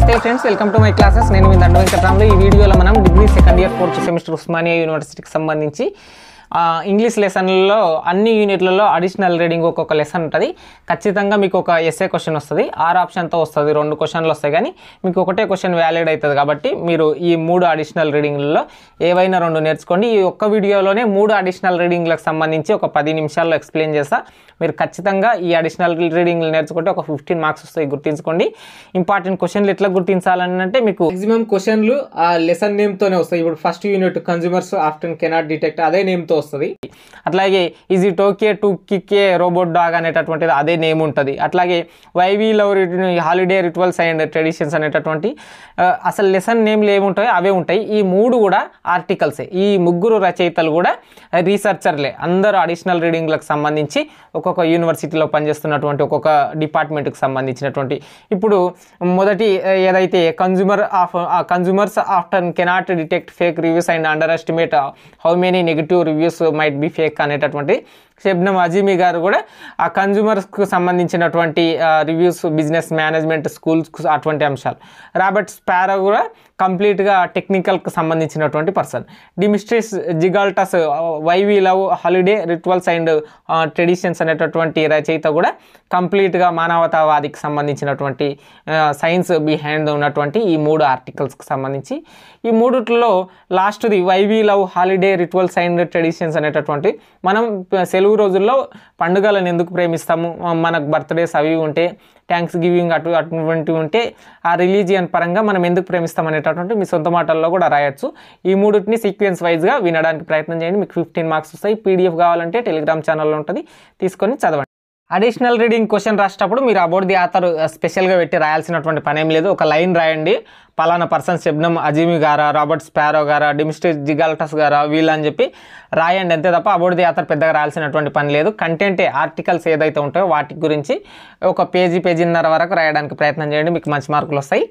నమస్తే friends, welcome to my classes. నేను మీ దండ వెంకటరాములు. ఈ వీడియోలో మనం degree second year 4th semester Osmania యూనివర్సిటీకి సంబంధించి ఇంగ్లీష్ లెసన్లలో అన్ని యూనిట్లలో అడిషనల్ రీడింగ్ ఒక్కొక్క లెసన్ ఉంటుంది. ఖచ్చితంగా మీకు ఒక ఎస్ఏ క్వశ్చన్ వస్తుంది, 6 ఆప్షన్తో వస్తుంది, 2 క్వశ్చన్లు వస్తాయి. కానీ మీకు ఒకటే క్వశ్చన్ వ్యాలిడ్ అవుతుంది. కాబట్టి మీరు ఈ 3 అడిషనల్ రీడింగ్లలో ఏవైనా 2 నేర్చుకోండి. ఈ ఒక్క వీడియోలోనే 3 అడిషనల్ రీడింగ్లకు సంబంధించి ఒక 10 నిమిషాల్లో ఎక్స్ప్లెయిన్ చేస్తా. మీరు ఖచ్చితంగా ఈ అడిషనల్ రీడింగ్లు నేర్చుకుంటే ఒక 15 మార్క్స్ వస్తాయి, గుర్తుంచుకోండి. ఇంపార్టెంట్ క్వశ్చన్లు ఎట్లా గుర్తించాలని అంటే మీకు మ్యాక్సిమం క్వశ్చన్లు ఆ లెసన్ నేమ్తోనే వస్తాయి. ఇప్పుడు first unit consumers often cannot detect అదే నేమ్తో వస్తుంది. అట్లాగే is it okay to kick a robot dog అనేటటువంటిది అదే నేమ్ ఉంటుంది. అట్లాగే why we love holiday rituals and traditions అనేటటువంటి అసలు లెసన్ నేమ్లు ఏముంటాయో అవే ఉంటాయి. ఈ 3 కూడా ఆర్టికల్సే. ఈ 3 రచయితలు కూడా రీసెర్చర్లే. అందరూ అడిషనల్ రీడింగ్లకు సంబంధించి ఒక్కొక్క యూనివర్సిటీలో పనిచేస్తున్నటువంటి ఒక్కొక్క డిపార్ట్మెంట్కి సంబంధించినటువంటి. ఇప్పుడు మొదటి ఏదైతే consumers after cannot detect fake reviews and under estimate how many negative reviews might be fake అనేటటువంటి షబ్నమ్ అజీమీ గారు కూడా ఆ కన్జ్యూమర్స్కు సంబంధించినటువంటి రివ్యూస్, బిజినెస్ మేనేజ్మెంట్, స్కూల్స్ అటువంటి అంశాలు. రాబర్ట్ స్పారో కూడా కంప్లీట్గా టెక్నికల్కి సంబంధించినటువంటి person. Dimitris Xygalatas why we love holiday rituals and traditions అనేటటువంటి రచయిత కూడా కంప్లీట్గా మానవతావాదికి సంబంధించినటువంటి సైన్స్ బిహైండ్ ఉన్నటువంటి ఈ 3 ఆర్టికల్స్కి సంబంధించి. ఈ 3లో లాస్ట్ది why we love holiday rituals and traditions అనేటటువంటి మనం సెలవు రోజుల్లో పండుగలను ఎందుకు ప్రేమిస్తాము, మనకు బర్త్డేస్ అవి ఉంటే, థ్యాంక్స్ గివింగ్ అటువంటివి ఉంటే ఆ రిలీజియన్ పరంగా మనం ఎందుకు ప్రేమిస్తాం అనేటటువంటి మీ సొంత మాటల్లో కూడా రాయొచ్చు. ఈ 3ని సీక్వెన్స్ వైజ్గా వినడానికి ప్రయత్నం చేయండి. మీకు 15 మార్క్స్ వస్తాయి. పీడిఎఫ్ కావాలంటే టెలిగ్రామ్ ఛానల్లో ఉంటుంది, తీసుకొని చదవండి. అడిషనల్ రీడింగ్ క్వశ్చన్ రాసేటప్పుడు మీరు అబౌట్ ది ఆథర్ స్పెషల్గా పెట్టి రాయాల్సినటువంటి పని ఏం లేదు. ఒక లైన్ రాయండి, పలానా పర్సన్ షబ్నమ్ అజీమీ గారా, రాబర్ట్ స్పారో గారా, డిమిస్ట్రిస్ జిగాల్టస్ గారా, వీళ్ళు అని చెప్పి రాయండి అంతే తప్ప అబౌట్ ది ఆథర్ పెద్దగా రాయాల్సినటువంటి పని లేదు. కంటెంటే ఆర్టికల్స్ ఏదైతే ఉంటాయో వాటి గురించి ఒక పేజీన్నర వరకు రాయడానికి ప్రయత్నం చేయండి, మీకు మంచి మార్కులు వస్తాయి.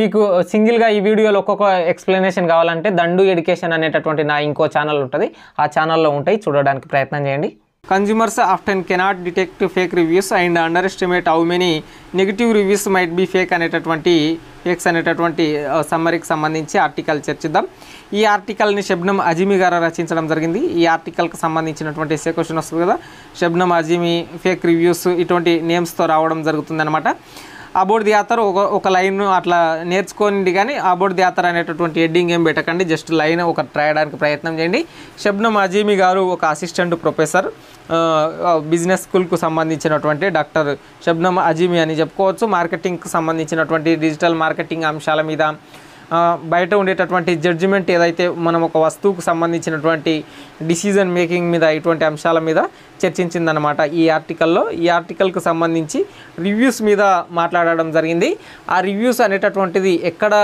మీకు సింగిల్గా ఈ వీడియోలో ఒక్కొక్క ఎక్స్ప్లెనేషన్ కావాలంటే దండు ఎడ్యుకేషన్ అనేటటువంటి నా ఇంకో ఛానల్ ఉంటుంది, ఆ ఛానల్లో ఉంటాయి, చూడడానికి ప్రయత్నం చేయండి. Consumers often cannot detect fake reviews and under estimate how many negative reviews might be fake అనేటటువంటి ఫేక్స్ అనేటటువంటి సమ్మరీకి సంబంధించి ఆర్టికల్ చర్చిద్దాం. ఈ ఆర్టికల్ని షబ్నమ్ అజీమీ గారు రచించడం జరిగింది. ఈ ఆర్టికల్కి సంబంధించినటువంటి ఎస్ఏ క్వశ్చన్ వస్తుంది కదా, షబ్నమ్ అజీమీ ఫేక్ రివ్యూస్ ఇటువంటి నేమ్స్తో రావడం జరుగుతుంది అనమాట. అబౌట్ ది ఆథర్ ఒక లైన్ అట్లా నేర్చుకోండి, కానీ అబౌట్ ది ఆథర్ అనేటటువంటి హెడ్డింగ్ ఏం పెట్టకండి, జస్ట్ లైన్ ఒక రాయడానికి ప్రయత్నం చేయండి. షబ్నమ్ అజీమీ గారు ఒక అసిస్టెంట్ ప్రొఫెసర్, బిజినెస్ స్కూల్కు సంబంధించినటువంటి డాక్టర్ షబ్నమ్ అజీమీ అని చెప్పుకోవచ్చు. మార్కెటింగ్కి సంబంధించినటువంటి డిజిటల్ మార్కెటింగ్ అంశాల మీద, బయట ఉండేటటువంటి జడ్జిమెంట్ ఏదైతే మనం ఒక వస్తువుకు సంబంధించినటువంటి డిసిజన్ మేకింగ్ మీద ఇటువంటి అంశాల మీద చర్చించిందనమాట ఈ ఆర్టికల్లో. ఈ ఆర్టికల్కి సంబంధించి రివ్యూస్ మీద మాట్లాడడం జరిగింది. ఆ రివ్యూస్ అనేటటువంటిది ఎక్కడ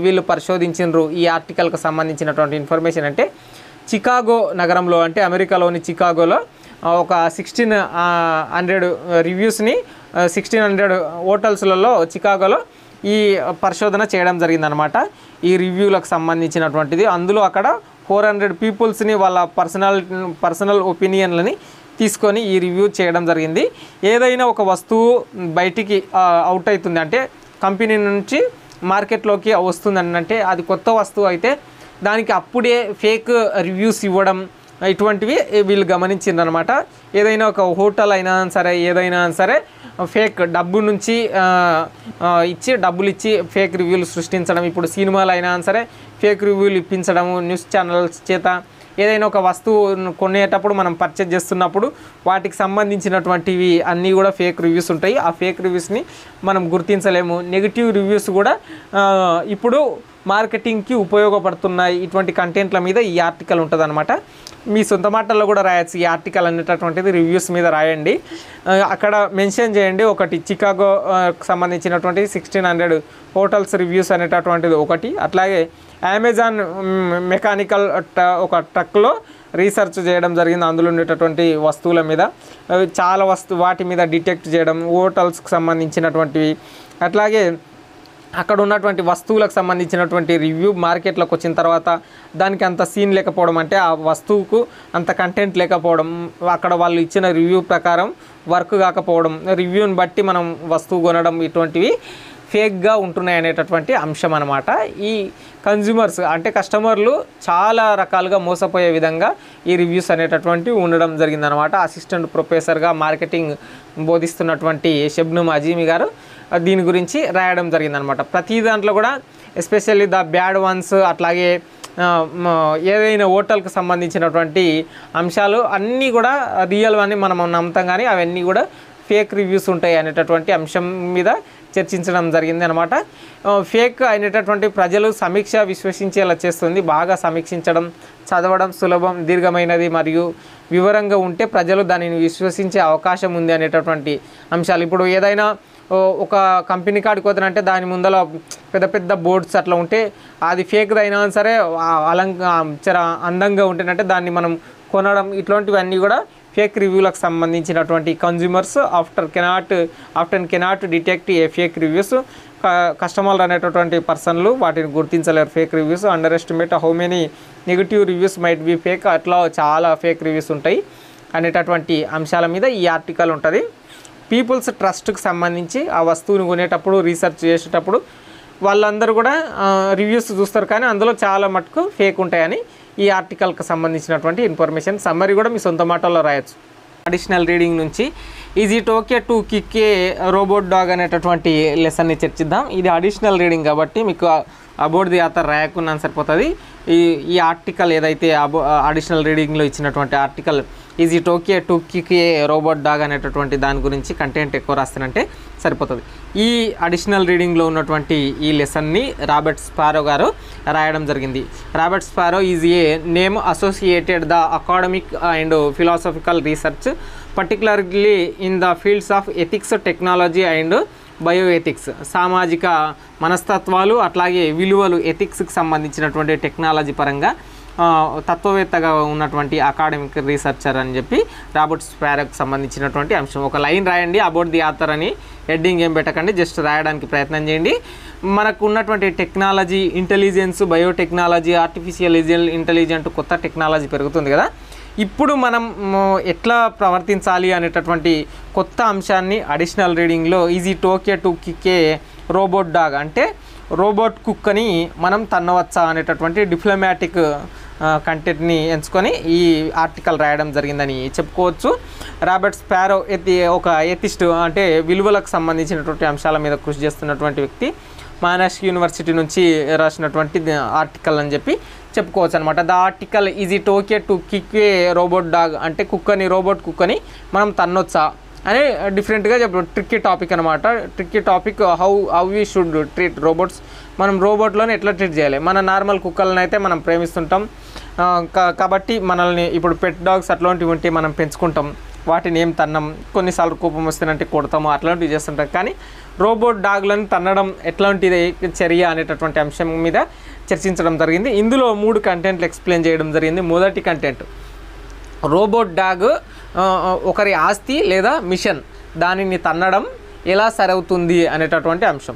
వీళ్ళు పరిశోధించారు ఈ ఆర్టికల్కి సంబంధించినటువంటి ఇన్ఫర్మేషన్ అంటే చికాగో నగరంలో, అంటే అమెరికాలోని చికాగోలో ఒక 1600 రివ్యూస్ని 1600 హోటల్స్లలో చికాగోలో ఈ పరిశోధన చేయడం జరిగిందనమాట. ఈ రివ్యూలకు సంబంధించినటువంటిది అందులో అక్కడ 400 పీపుల్స్ని వాళ్ళ పర్సనల్ ఒపీనియన్లని తీసుకొని ఈ రివ్యూ చేయడం జరిగింది. ఏదైనా ఒక వస్తువు బయటికి అవుట్ అవుతుంది అంటే కంపెనీ నుంచి మార్కెట్లోకి వస్తుందని అంటే అది కొత్త వస్తువు అయితే దానికి అప్పుడే ఫేక్ రివ్యూస్ ఇవ్వడం ఇటువంటివి వీళ్ళు గమనించిందనమాట. ఏదైనా ఒక హోటల్ అయినా సరే, ఏదైనా సరే ఫేక్ డబ్బులు ఇచ్చి ఫేక్ రివ్యూలు సృష్టించడం. ఇప్పుడు సినిమాలు అయినా సరే ఫేక్ రివ్యూలు ఇప్పించడము, న్యూస్ ఛానల్స్ చేత. ఏదైనా ఒక వస్తువు కొనేటప్పుడు మనం పర్చేజ్ చేస్తున్నప్పుడు వాటికి సంబంధించినటువంటివి అన్నీ కూడా ఫేక్ రివ్యూస్ ఉంటాయి. ఆ ఫేక్ రివ్యూస్ని మనం గుర్తించలేము. నెగిటివ్ రివ్యూస్ కూడా ఇప్పుడు మార్కెటింగ్కి ఉపయోగపడుతున్నాయి. ఇటువంటి కంటెంట్ల మీద ఈ ఆర్టికల్ ఉంటుంది అనమాట. మీ సొంత మాటల్లో కూడా రాయొచ్చు. ఈ ఆర్టికల్ అనేటటువంటిది రివ్యూస్ మీద రాయండి, అక్కడ మెన్షన్ చేయండి. ఒకటి చికాగోకి సంబంధించినటువంటి 1600 హోటల్స్ రివ్యూస్ అనేటటువంటిది ఒకటి. అట్లాగే అమెజాన్ మెకానికల్ ఒక ట్రక్లో రీసెర్చ్ చేయడం జరిగింది, అందులో ఉండేటటువంటి వస్తువుల మీద చాలా వాటి మీద డిటెక్ట్ చేయడం, హోటల్స్కి సంబంధించినటువంటివి. అట్లాగే అక్కడ ఉన్నటువంటి వస్తువులకు సంబంధించినటువంటి రివ్యూ మార్కెట్లోకి వచ్చిన తర్వాత దానికి అంత సీన్ లేకపోవడం, అంటే ఆ వస్తువుకు అంత కంటెంట్ లేకపోవడం, అక్కడ వాళ్ళు ఇచ్చిన రివ్యూ ప్రకారం వర్క్ కాకపోవడం, రివ్యూని బట్టి మనం వస్తువు కొనడం, ఇటువంటివి ఫేక్గా ఉంటున్నాయి అనేటటువంటి అంశం అనమాట. ఈ కన్జ్యూమర్స్ అంటే కస్టమర్లు చాలా రకాలుగా మోసపోయే విధంగా ఈ రివ్యూస్ అనేటటువంటి ఉండడం జరిగిందనమాట. అసిస్టెంట్ ప్రొఫెసర్గా మార్కెటింగ్ బోధిస్తున్నటువంటి షబ్నమ్ అజీమి గారు దీని గురించి రాయడం జరిగిందనమాట. ప్రతి దాంట్లో కూడా ఎస్పెషల్లీ ద బ్యాడ్ వన్స్, అట్లాగే ఏదైనా హోటల్కి సంబంధించినటువంటి అంశాలు అన్నీ కూడా రియల్ అని మనం నమ్ముతాం, కానీ అవన్నీ కూడా ఫేక్ రివ్యూస్ ఉంటాయి అనేటటువంటి అంశం మీద చర్చించడం జరిగింది అనమాట. ఫేక్ అయినటువంటి ప్రజలు సమీక్ష విశ్వసించేలా చేస్తుంది. బాగా సమీక్షించడం, చదవడం సులభం, దీర్ఘమైనది మరియు వివరంగా ఉంటే ప్రజలు దానిని విశ్వసించే అవకాశం ఉంది అనేటటువంటి అంశాలు. ఇప్పుడు ఏదైనా ఒక కంపెనీ కాడికి పోతానంటే దాని ముందర పెద్ద పెద్ద బోర్డ్స్ అట్లా ఉంటే అది ఫేక్ది అయినా సరే అందంగా ఉంటేనంటే దాన్ని మనం కొనడం, ఇట్లాంటివన్నీ కూడా ఫేక్ రివ్యూలకు సంబంధించినటువంటి consumers after cannot detect a fake reviews. కస్టమర్లు అనేటటువంటి పర్సన్లు వాటిని గుర్తించలేరు fake reviews. Underestimate how many negative reviews might be fake. అట్లా చాలా ఫేక్ రివ్యూస్ ఉంటాయి అనేటటువంటి అంశాల మీద ఈ ఆర్టికల్ ఉంటుంది. పీపుల్స్ ట్రస్ట్కి సంబంధించి ఆ వస్తువుని కొనేటప్పుడు రీసెర్చ్ చేసేటప్పుడు వాళ్ళందరూ కూడా రివ్యూస్ చూస్తారు, కానీ అందులో చాలా మటుకు ఫేక్ ఉంటాయని ఈ ఆర్టికల్కి సంబంధించినటువంటి ఇన్ఫర్మేషన్ సమ్మరీ కూడా మీ సొంత మాటల్లో రాయొచ్చు. అడిషనల్ రీడింగ్ నుంచి is it okay to kick a robot dog అనేటటువంటి లెసన్ని చర్చిద్దాం. ఇది అడిషనల్ రీడింగ్ కాబట్టి మీకు అబౌట్ ది ఆథర్ రాయకున్నాను సరిపోతుంది. ఈ ఆర్టికల్ ఏదైతే అడిషనల్ రీడింగ్లో ఇచ్చినటువంటి article is it okay to kick a robot dog అనేటటువంటి దాని గురించి కంటెంట్ ఎక్కువ రాస్తానంటే సరిపోతుంది. ఈ అడిషనల్ రీడింగ్లో ఉన్నటువంటి ఈ లెసన్ని రాబర్ట్ స్పారో గారు రాయడం జరిగింది. Robert sparrow is a name associated the academic and philosophical research particularly in the fields of ethics, technology and bioethics. సామాజిక మనస్తత్వాలు అట్లాగే విలువలు, ఎథిక్స్కి సంబంధించినటువంటి టెక్నాలజీ పరంగా తత్వవేత్తగా ఉన్నటువంటి అకాడమిక్ రీసెర్చర్ అని చెప్పి రాబర్ట్ స్పారోకి సంబంధించినటువంటి అంశం. ఒక లైన్ రాయండి, అబౌట్ ది ఆథర్ అని హెడ్డింగ్ ఏం పెట్టకండి, జస్ట్ రాయడానికి ప్రయత్నం చేయండి. మనకు ఉన్నటువంటి technology, intelligence, biotechnology, artificial intelligent కొత్త టెక్నాలజీ పెరుగుతుంది కదా, ఇప్పుడు మనం ఎట్లా ప్రవర్తించాలి అనేటటువంటి కొత్త అంశాన్ని అడిషనల్ రీడింగ్లో is it okay to kick a robot dog అంటే రోబోట్ కుక్కని మనం తన్నవచ్చా అనేటటువంటి డిప్లొమాటిక్ కంటెంట్ని ఎంచుకొని ఈ ఆర్టికల్ రాయడం జరిగిందని చెప్పుకోవచ్చు. రాబర్ట్ స్పారో ఒక ఎథిస్ట్ అంటే విలువలకు సంబంధించినటువంటి అంశాల మీద కృషి చేస్తున్నటువంటి వ్యక్తి. మహారాష్ట్ర యూనివర్సిటీ నుంచి రాసినటువంటి ఆర్టికల్ అని చెప్పి చెప్పుకోవచ్చు అనమాట. The article is it okay to kick a robot dog అంటే రోబోట్ కుక్కని మనం తన్నొచ్చా అని డిఫరెంట్గా చెప్పు. ట్రిక్కీ టాపిక్ అనమాట. Tricky topic how we should treat robots. మనం రోబోట్లోనే ఎట్లా ట్రీట్ చేయాలి. మన నార్మల్ కుక్కలను అయితే మనం ప్రేమిస్తుంటాం కాబట్టి మనల్ని ఇప్పుడు పెట్ డాగ్స్ అట్లాంటివి ఉంటే మనం పెంచుకుంటాం, వాటిని ఏం తన్నం, కొన్నిసార్లు కోపం వస్తేనంటే కొడతాము, అట్లాంటివి చేస్తుంటాం. కానీ రోబోట్ డాగ్లను తన్నడం ఎట్లాంటిది చర్య అనేటటువంటి అంశం మీద చర్చించడం జరిగింది. ఇందులో 3 కంటెంట్లు ఎక్స్ప్లెయిన్ చేయడం జరిగింది. మొదటి కంటెంట్ రోబోట్ డాగ్ ఒకరి ఆస్తి లేదా మిషన్, దానిని తన్నడం ఎలా సరవుతుంది అనేటటువంటి అంశం.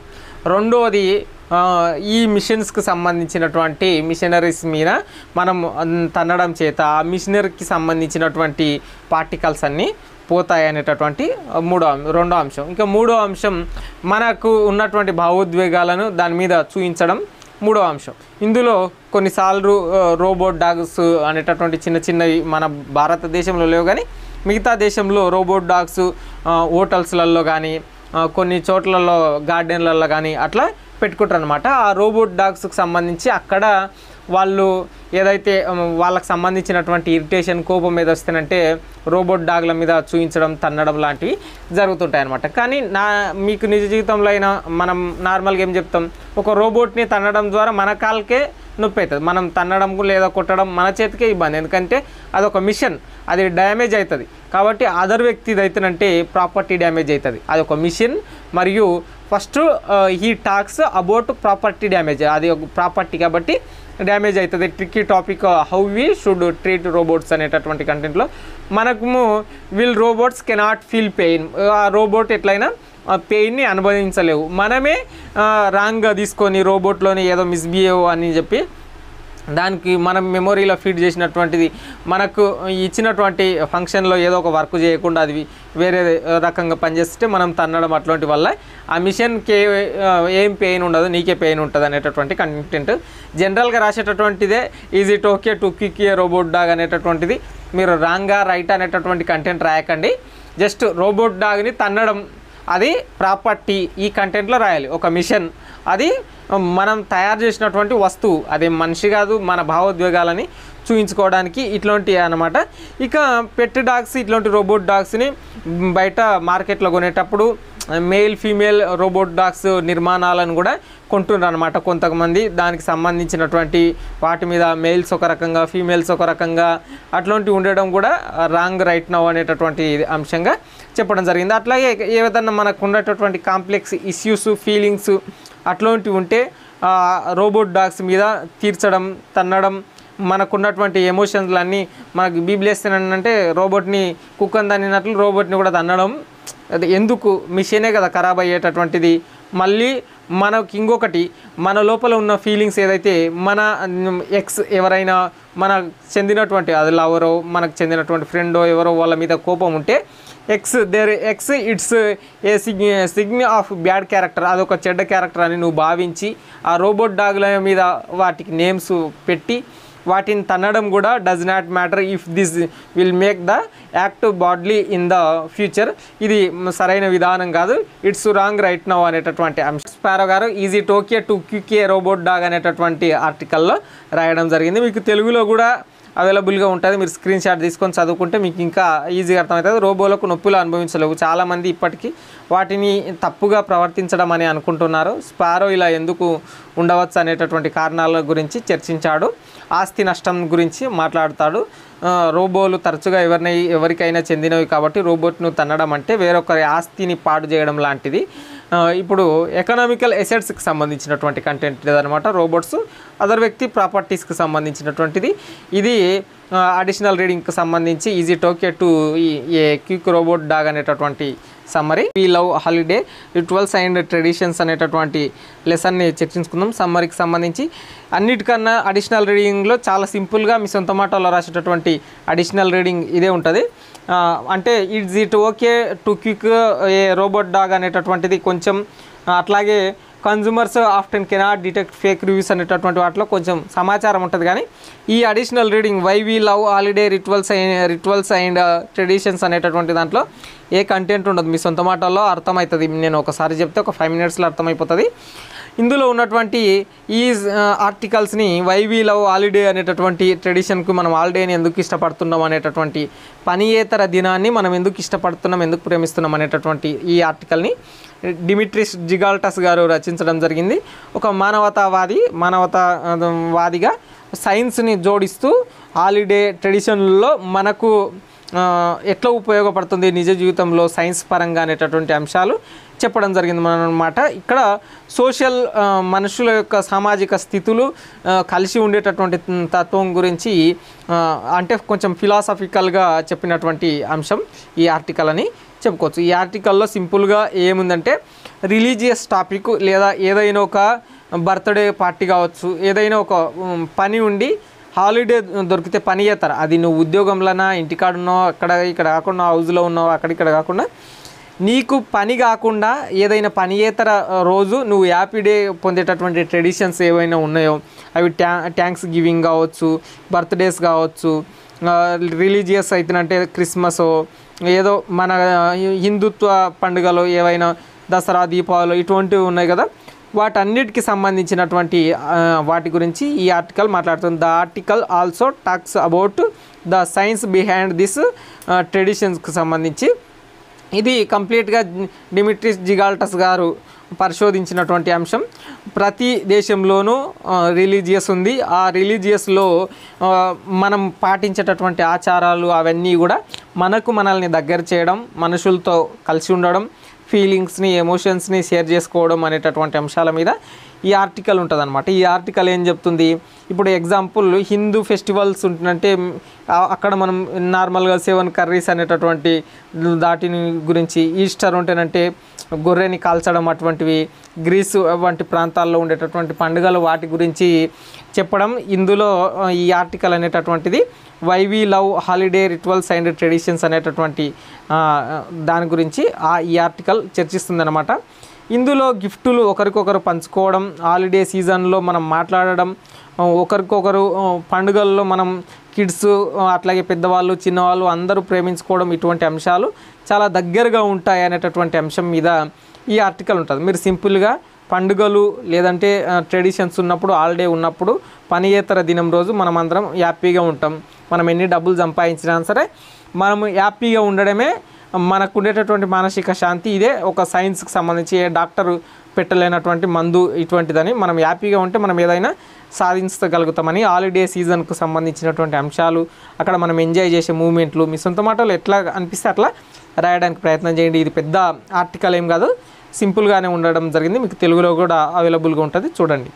రెండోది ఈ మిషన్స్కి సంబంధించినటువంటి మిషనరీస్ మీద మనం తన్నడం చేత ఆ మిషనరీకి సంబంధించినటువంటి పార్టికల్స్ అన్నీ పోతాయి అనేటటువంటి రెండో అంశం. ఇంకా మూడో అంశం మనకు ఉన్నటువంటి భావోద్వేగాలను దాని మీద చూపించడం మూడో అంశం. ఇందులో కొన్నిసార్లు రోబోట్ డాగ్స్ అనేటటువంటి చిన్న చిన్నవి మన భారతదేశంలో లేవు, కానీ మిగతా దేశంలో రోబోట్ డాగ్స్ హోటల్స్లలో కానీ కొన్ని చోట్లలో గార్డెన్లలో కానీ అట్లా పెట్టుకుంటారు అనమాట. ఆ రోబోట్ డాగ్స్కి సంబంధించి అక్కడ వాళ్ళు ఏదైతే వాళ్ళకి సంబంధించినటువంటి ఇరిటేషన్, కోపం మీద వస్తేనంటే రోబోట్ డాగ్ల మీద చూపించడం, తన్నడం లాంటివి జరుగుతుంటాయి అన్నమాట. కానీ మీకు నిజ జీవితంలో అయినా మనం నార్మల్గా ఏం చెప్తాం, ఒక రోబోట్ని తన్నడం ద్వారా మన కాళ్ళకే నొప్పి అవుతుంది. మనం తన్నడం లేదా కొట్టడం మన చేతికే ఇబ్బంది, ఎందుకంటే అదొక మిషన్, అది డ్యామేజ్ అవుతుంది. కాబట్టి అదర్ వ్యక్తిది అయితేనంటే ప్రాపర్టీ డ్యామేజ్ అవుతుంది. అది ఒక మిషన్ మరియు first he talks about property damage, అది ఒక ప్రాపర్టీ కాబట్టి డ్యామేజ్ అవుతుంది. Tricky topic how we should treat robots అనేటటువంటి కంటెంట్లో మనకు will robots cannot feel pain, ఆ రోబోట్ ఎట్లయినా పెయిన్ని అనుభవించలేవు. మనమే రాంగ్గా తీసుకొని రోబోట్లోని ఏదో మిస్బిహేవ్ అని చెప్పి దానికి మనం మెమొరీలో ఫీడ్ చేసినటువంటిది మనకు ఇచ్చినటువంటి ఫంక్షన్లో ఏదో ఒక వర్క్ చేయకుండా అది వేరే రకంగా పనిచేస్తే మనం తన్నడం అట్లాంటి వల్ల ఆ మిషన్కి ఏం పెయిన్ ఉండదు, నీకే పెయిన్ ఉంటుంది అనేటటువంటి కంటెంట్. జనరల్గా రాసేటటువంటిదే is it okay to kick a robot dog అనేటటువంటిది. మీరు రాంగా రైట్ అనేటటువంటి కంటెంట్ రాయకండి. జస్ట్ రోబోట్ డాగ్ని తన్నడం అది ప్రాపర్టీ ఈ కంటెంట్లో రాయాలి. ఒక మిషన్ అది మనం తయారు చేసినటువంటి వస్తువు, అది మనిషి కాదు, మన భావోద్వేగాలని చూపించుకోవడానికి ఇట్లాంటివి అన్నమాట. ఇక పెట్ డాగ్స్ ఇట్లాంటి రోబోట్ డాగ్స్ని బయట మార్కెట్లో కొనేటప్పుడు మేల్ ఫీమేల్ రోబోట్ డాగ్స్ నిర్మాణాలను కూడా కొంటున్నారు అనమాట కొంతమంది. దానికి సంబంధించినటువంటి వాటి మీద మేల్స్ ఒక రకంగా ఫీమేల్స్ ఒక రకంగా అట్లాంటివి ఉండడం కూడా రాంగ్ రైట్ నౌ అనేటటువంటి అంశంగా చెప్పడం జరిగింది. అట్లాగే ఏదన్నా మనకు ఉండేటటువంటి కాంప్లెక్స్ ఇష్యూస్ ఫీలింగ్స్ అట్లాంటివి ఉంటే రోబోట్ డాగ్స్ మీద తీర్చడం తన్నడం మనకున్నటువంటి ఎమోషన్స్లన్నీ మనకు బీబ్లేస్తానంటే రోబోట్ని కుక్కని తన్నినట్లు రోబోట్ని కూడా తన్నడం అది ఎందుకు? మిషనే కదా ఖరాబ్ అయ్యేటటువంటిది. మళ్ళీ మనకి ఇంకొకటి మన లోపల ఉన్న ఫీలింగ్స్ ఏదైతే మన ఎక్స్ ఎవరైనా మనకు చెందినటువంటి అది లవరో మనకు చెందినటువంటి ఫ్రెండో ఎవరో వాళ్ళ మీద కోపం ఉంటే ఎక్స్ it's a sign of bad character, అదొక చెడ్డ క్యారెక్టర్ అని నువ్వు భావించి ఆ రోబోట్ డాగ్ల మీద వాటికి నేమ్స్ పెట్టి వాటిని తన్నడం కూడా does not matter if this will make the act badly in the future. ఇది సరైన విధానం కాదు, ఇట్స్ రాంగ్ రైట్ నౌ అనేటటువంటి అంశం స్పారో గారు is it okay to quick a robot dog అనేటటువంటి ఆర్టికల్లో రాయడం జరిగింది. మీకు తెలుగులో కూడా అవైలబుల్గా ఉంటుంది. మీరు స్క్రీన్ షాట్ తీసుకొని చదువుకుంటే మీకు ఇంకా ఈజీగా అర్థమవుతుంది. రోబోలకు నొప్పులు అనుభవించలేవు. చాలామంది ఇప్పటికీ వాటిని తప్పుగా ప్రవర్తించడం అని అనుకుంటున్నారు. స్పారో ఇలా ఎందుకు ఉండవచ్చు అనేటటువంటి కారణాల గురించి చర్చించాడు. ఆస్తి నష్టం గురించి మాట్లాడతాడు. రోబోలు తరచుగా ఎవరికైనా చెందినవి కాబట్టి రోబోట్ను తన్నడం అంటే వేరొకరి ఆస్తిని పాడు చేయడం లాంటిది. ఇప్పుడు ఎకనామికల్ ఎసెట్స్కి సంబంధించినటువంటి కంటెంట్ లేదనమాట. రోబోట్స్ అదర్ వ్యక్తి ప్రాపర్టీస్కి సంబంధించినటువంటిది. ఇది అడిషనల్ రీడింగ్కి సంబంధించి is it okay to a kick robot dog అనేటటువంటి summary. We love holiday rituals and traditions అనేటటువంటి లెసన్ని చర్చించుకుందాం. సమ్మరీకి సంబంధించి అన్నిటికన్నా అడిషనల్ రీడింగ్లో చాలా సింపుల్గా మీ సొంత మాటల్లో రాసేటటువంటి అడిషనల్ రీడింగ్ ఇదే ఉంటుంది. అంటే it okay to quick a robot dog అనేటటువంటిది కొంచెం, అట్లాగే consumers often cannot detect fake reviews అనేటటువంటి వాటిలో కొంచెం సమాచారం ఉంటుంది. కానీ ఈ additional reading why we love holiday rituals and traditions అనేటటువంటి దాంట్లో ఏ కంటెంట్ ఉండదు. మీ సొంత మాటల్లో అర్థమవుతుంది. నేను ఒకసారి చెప్తే ఒక 5 minutesలో అర్థమైపోతుంది. ఇందులో ఉన్నటువంటి ఈ ఆర్టికల్స్ని వై వీ లవ్ హాలిడే అనేటటువంటి ట్రెడిషన్కు మనం హాలిడేని ఎందుకు ఇష్టపడుతున్నాం అనేటటువంటి పనియేతర దినాన్ని మనం ఎందుకు ఇష్టపడుతున్నాం ఎందుకు ప్రేమిస్తున్నాం అనేటటువంటి ఈ ఆర్టికల్ని డిమిట్రిస్ జిగాల్టస్ గారు రచించడం జరిగింది. ఒక మానవతావాదిగా సైన్స్ని జోడిస్తూ హాలిడే ట్రెడిషన్లో మనకు ఎట్లా ఉపయోగపడుతుంది నిజ జీవితంలో సైన్స్ పరంగా అనేటటువంటి అంశాలు చెప్పడం జరిగింది అన్నమాట. ఇక్కడ సోషల్ మనుషుల యొక్క సామాజిక స్థితులు కలిసి ఉండేటటువంటి తత్వం గురించి అంటే కొంచెం ఫిలాసఫికల్గా చెప్పినటువంటి అంశం ఈ ఆర్టికల్ అని చెప్పుకోవచ్చు. ఈ ఆర్టికల్లో సింపుల్గా ఏముందంటే రిలీజియస్ టాపిక్ లేదా ఏదైనా ఒక బర్త్డే పార్టీ కావచ్చు, ఏదైనా ఒక పని ఉండి హాలిడే దొరికితే పని చేస్తారు. అది నువ్వు ఉద్యోగంలోనా ఇంటికాడ ఉన్నావు అక్కడ ఇక్కడ కాకుండా హౌస్లో ఉన్నావు అక్కడిక్కడ కాకుండా నీకు పని కాకుండా ఏదైనా పనియేతర రోజు నువ్వు హ్యాపీ డే పొందేటటువంటి ట్రెడిషన్స్ ఏవైనా ఉన్నాయో అవి థ్యాంక్స్ గివింగ్ కావచ్చు, బర్త్డేస్ కావచ్చు, రిలీజియస్ అయితేనంటే క్రిస్మస్ ఏదో మన హిందుత్వ పండుగలు ఏవైనా దసరా దీపావళి ఇటువంటివి ఉన్నాయి కదా, వాటన్నిటికి సంబంధించినటువంటి వాటి గురించి ఈ ఆర్టికల్ మాట్లాడుతుంది. The article also talks about the science behind this ట్రెడిషన్స్కి సంబంధించి ఇది కంప్లీట్గా డిమిట్రిస్ జిగాల్టస్ గారు పరిశోధించినటువంటి అంశం. ప్రతి దేశంలోనూ రిలీజియస్ ఉంది. ఆ రిలీజియస్లో మనం పాటించేటటువంటి ఆచారాలు అవన్నీ కూడా మనల్ని దగ్గర చేయడం, మనుషులతో కలిసి ఉండడం, ఫీలింగ్స్ని ఎమోషన్స్ని షేర్ చేసుకోవడం అనేటటువంటి అంశాల మీద ఈ ఆర్టికల్ ఉంటుందన్నమాట. ఈ ఆర్టికల్ ఏం చెప్తుంది, ఇప్పుడు ఎగ్జాంపుల్ హిందూ ఫెస్టివల్స్ ఉంటుందంటే అక్కడ మనం నార్మల్గా 7 కర్రీస్ అనేటటువంటి దాటిని గురించి, ఈస్టర్ ఉంటేనంటే గొర్రెని కాల్చడం అటువంటివి, గ్రీసు వంటి ప్రాంతాల్లో ఉండేటటువంటి పండుగలు వాటి గురించి చెప్పడం ఇందులో ఈ ఆర్టికల్ అనేటటువంటిది why we love holiday rituals and traditions అనేటటువంటి దాని గురించి ఈ ఆర్టికల్ చర్చిస్తుందన్నమాట. ఇందులో గిఫ్టులు ఒకరికొకరు పంచుకోవడం, హాలిడే సీజన్లో మనం మాట్లాడడం, ఒకరికొకరు పండుగల్లో మనం కిడ్స్ అట్లాగే పెద్దవాళ్ళు చిన్నవాళ్ళు అందరూ ప్రేమించుకోవడం, ఇటువంటి అంశాలు చాలా దగ్గరగా ఉంటాయి అనేటటువంటి అంశం మీద ఈ ఆర్టికల్ ఉంటుంది. మీరు సింపుల్గా పండుగలు లేదంటే ట్రెడిషన్స్ ఉన్నప్పుడు, హాలిడే ఉన్నప్పుడు, పనియేతర దినం రోజు మనం అందరం హ్యాపీగా ఉంటాం. మనం ఎన్ని డబ్బులు సంపాదించినా సరే మనం హ్యాపీగా ఉండడమే మనకు ఉండేటటువంటి మానసిక శాంతి. ఇదే ఒక సైన్స్కి సంబంధించి ఏ డాక్టరు పెట్టలేనటువంటి మందు ఇటువంటిదని. మనం హ్యాపీగా ఉంటే మనం ఏదైనా సాధించగలుగుతామని హాలిడే సీజన్కు సంబంధించినటువంటి అంశాలు, అక్కడ మనం ఎంజాయ్ చేసే మూమెంట్లు మీ సొంత మాటలు ఎట్లా అనిపిస్తే అట్లా రాయడానికి ప్రయత్నం చేయండి. ఇది పెద్ద ఆర్టికల్ ఏం కాదు, సింపుల్గానే ఉండడం జరిగింది. మీకు తెలుగులో కూడా అవైలబుల్గా ఉంటుంది, చూడండి.